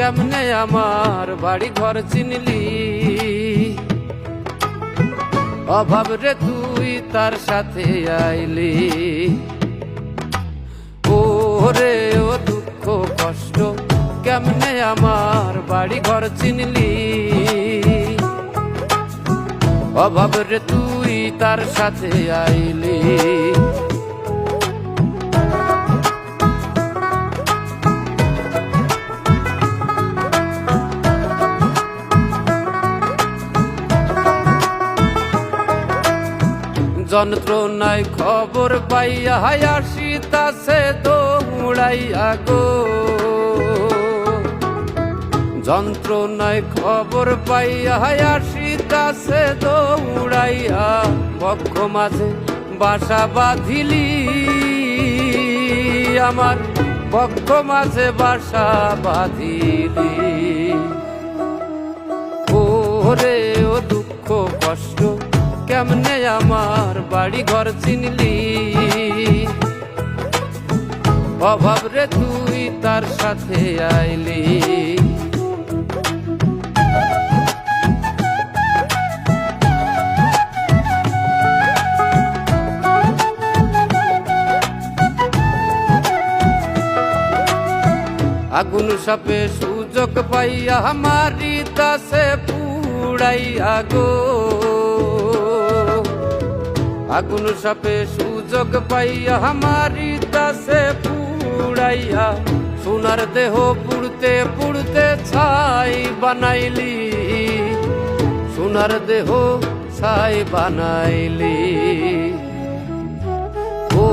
কেমনে আমার বাড়ি ঘর চিনলি। অভাব রে তুই তার সাথে আইলি। ও রে ও দুঃখ কষ্ট কেমনে আমার বাড়ি ঘর চিনলি। অভাব রে তুই তার সাথে আইলি। যন্ত্রণায় খবর পাইয়া আসিতাছে দৌড়াইয়া গো। যন্ত্রণায় খবর পাইয়া আসিতাছে দৌড়াইয়া। বক্ষ মাঝে বাসা বাঁধিলি আমার, বক্ষ মাঝে বাসা বাঁধিলি। ও রে ও দুঃখ কষ্ট কেমনে আমার বাড়ি ঘর চিনলি। অভাব রে তুই তার সাথে আইলি। আগুন সাপে সুযোগ পাইয়া মারিতাছে পুড়াইয়া গো। আগুন সাপে সুযোগ পাইয়া মারিতাছে পুড়াইয়া। সোনার দেহ পুড়তে পুড়তে ছাই বানাইলি। সোনার দেহ ছাই বানাইলি। ও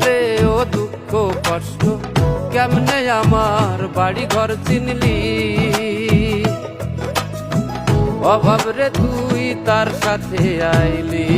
রে ও দুঃখ কষ্ট কেমনে আমার বাড়ি ঘর চিনলি। অভাব রে তুই তার সাথে আইলি।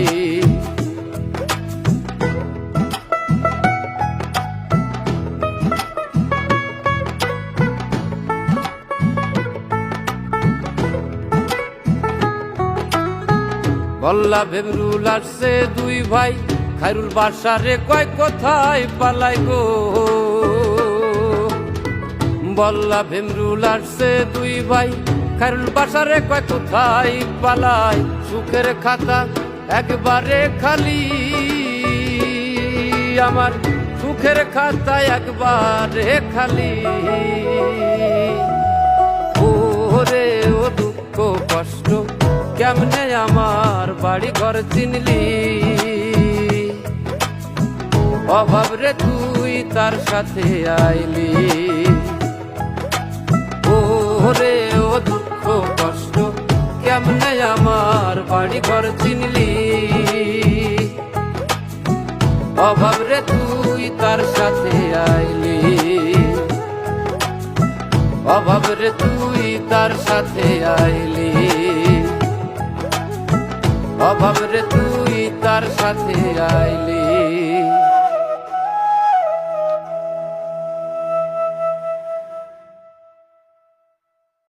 বল্লা ভেমরুল আসছে দুই ভাই, খায়রুল বাসারে কয় কোথায় পালাই গো। বল্লা ভেমরুল আসছে দুই ভাই, খায়রুল বাসারে কয় কোথায় পালাই। সুখের খাতা একবারে খালি আমার, সুখের খাতা একবারে খালি। ও রে ও দুঃখ কষ্ট কেমনে আমার বাড়ি ঘর চিনলি। অভাব রে তুই তার সাথে আইলি। ও রে ও দুঃখ কষ্ট কেমনে আমার বাড়ি ঘর চিনলি। অভাব রে তুই তার সাথে আইলি। অভাব রে তুই তার সাথে আইলি। অভাব রে তুই তার সাথে আইলি।